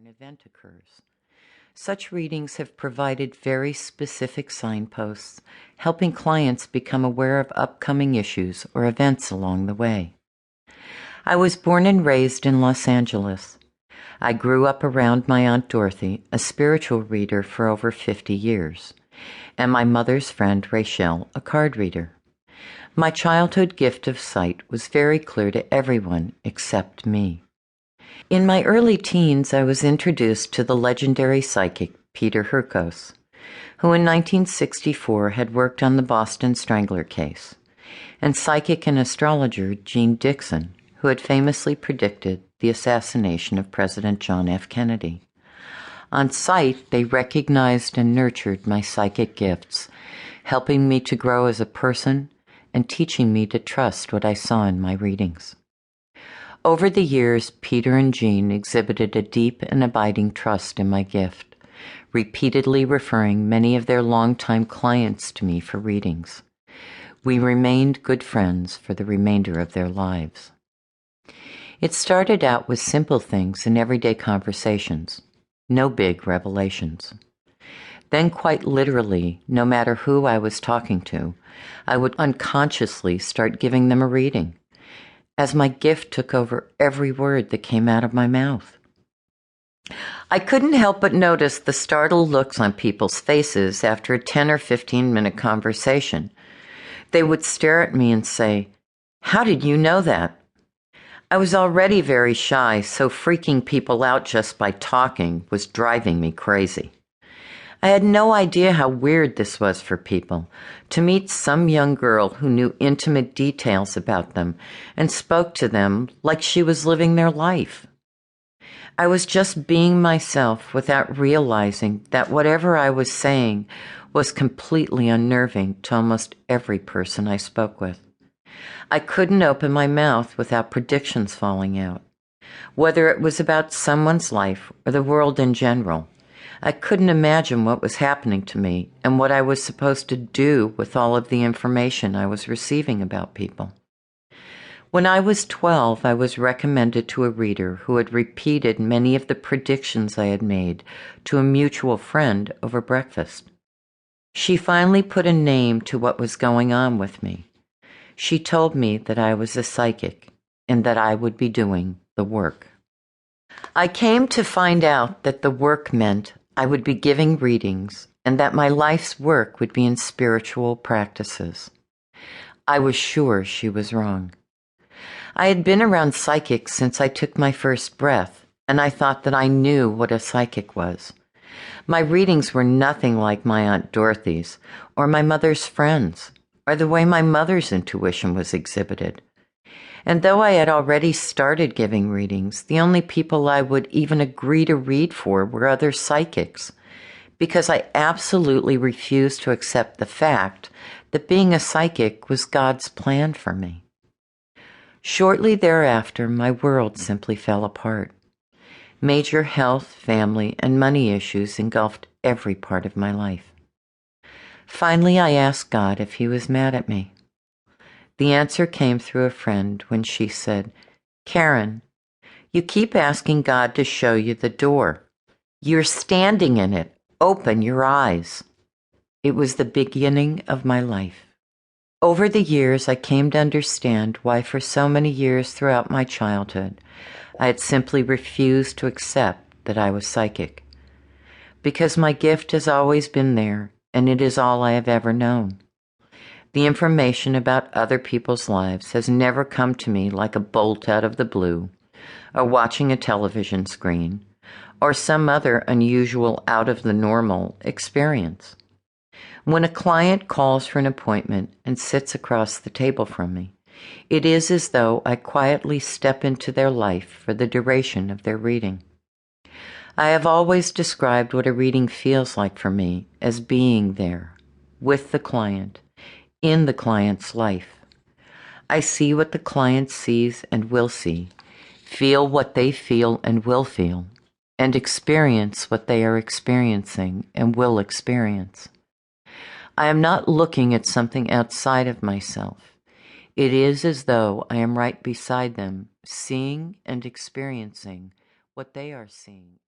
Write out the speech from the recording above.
an event occurs. Such readings have provided very specific signposts, helping clients become aware of upcoming issues or events along the way. I was born and raised in Los Angeles. I grew up around my Aunt Dorothy, a spiritual reader for over 50 years, and my mother's friend Rachel, a card reader. My childhood gift of sight was very clear to everyone except me. In my early teens, I was introduced to the legendary psychic Peter Hurkos, who in 1964 had worked on the Boston Strangler case, and psychic and astrologer Jean Dixon, who had famously predicted the assassination of President John F. Kennedy. On sight, they recognized and nurtured my psychic gifts, helping me to grow as a person and teaching me to trust what I saw in my readings. Over the years, Peter and Jean exhibited a deep and abiding trust in my gift, repeatedly referring many of their longtime clients to me for readings. We remained good friends for the remainder of their lives. It started out with simple things in everyday conversations, no big revelations. Then, quite literally, no matter who I was talking to, I would unconsciously start giving them a reading, as my gift took over every word that came out of my mouth. I couldn't help but notice the startled looks on people's faces after a 10 or 15-minute conversation. They would stare at me and say, "How did you know that?" I was already very shy, so freaking people out just by talking was driving me crazy. I had no idea how weird this was for people, to meet some young girl who knew intimate details about them and spoke to them like she was living their life. I was just being myself without realizing that whatever I was saying was completely unnerving to almost every person I spoke with. I couldn't open my mouth without predictions falling out. Whether it was about someone's life or the world in general, I couldn't imagine what was happening to me and what I was supposed to do with all of the information I was receiving about people. When I was 12, I was recommended to a reader who had repeated many of the predictions I had made to a mutual friend over breakfast. She finally put a name to what was going on with me. She told me that I was a psychic and that I would be doing the work. I came to find out that the work meant I would be giving readings and that my life's work would be in spiritual practices. I was sure she was wrong. I had been around psychics since I took my first breath, and I thought that I knew what a psychic was. My readings were nothing like my Aunt Dorothy's or my mother's friends, or the way my mother's intuition was exhibited. And though I had already started giving readings, the only people I would even agree to read for were other psychics, because I absolutely refused to accept the fact that being a psychic was God's plan for me. Shortly thereafter, my world simply fell apart. Major health, family, and money issues engulfed every part of my life. Finally, I asked God if he was mad at me. The answer came through a friend when she said, "Karen, you keep asking God to show you the door. You're standing in it. Open your eyes." It was the beginning of my life. Over the years, I came to understand why for so many years throughout my childhood, I had simply refused to accept that I was psychic. Because my gift has always been there, and it is all I have ever known. The information about other people's lives has never come to me like a bolt out of the blue, or watching a television screen, or some other unusual out-of-the-normal experience. When a client calls for an appointment and sits across the table from me, it is as though I quietly step into their life for the duration of their reading. I have always described what a reading feels like for me as being there, with the client, in the client's life. I see what the client sees and will see, feel what they feel and will feel, and experience what they are experiencing and will experience. I am not looking at something outside of myself. It is as though I am right beside them, seeing and experiencing what they are seeing.